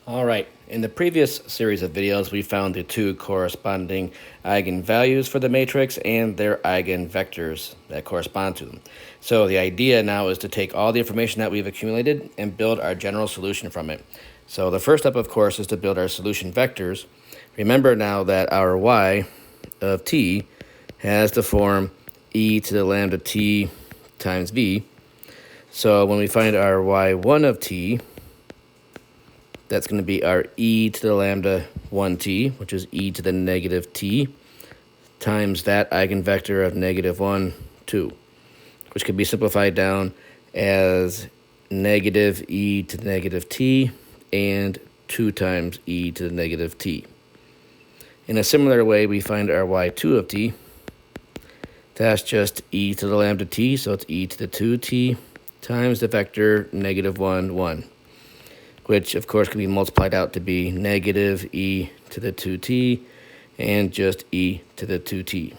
All right, in the previous series of videos, we found the two corresponding eigenvalues for the matrix and their eigenvectors that correspond to them. So the idea now is to take all the information that we've accumulated and build our general solution from it. So the first step, of course, is to build our solution vectors. Remember now that our y of t has the form e to the lambda t times v. So when we find our y1 of t, that's going to be our e to the lambda 1t, which is e to the negative t, times that eigenvector of negative 1, 2, which can be simplified down as negative e to the negative t and 2 times e to the negative t. In a similar way, we find our y2 of t. That's just e to the lambda t, so it's e to the 2t times the vector negative 1, 1. Which, of course, can be multiplied out to be negative e to the 2t and just e to the 2t.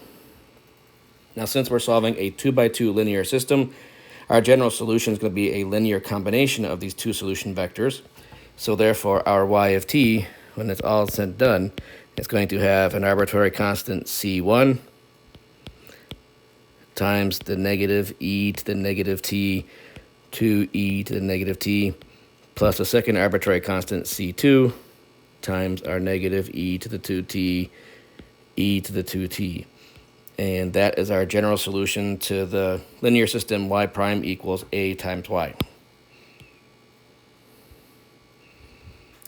Now, since we're solving a 2x2 linear system, our general solution is going to be a linear combination of these two solution vectors. So therefore, our y of t, when it's all said and done, is going to have an arbitrary constant c1 times the negative e to the negative t 2e to the negative t plus a second arbitrary constant c2 times our negative e to the 2t, e to the 2t. And that is our general solution to the linear system y prime equals a times y.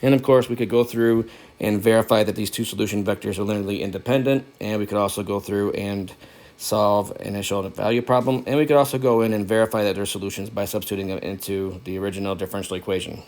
And of course, we could go through and verify that these two solution vectors are linearly independent, and we could also go through and solve an initial value problem, and we could also go in and verify that they're solutions by substituting them into the original differential equation.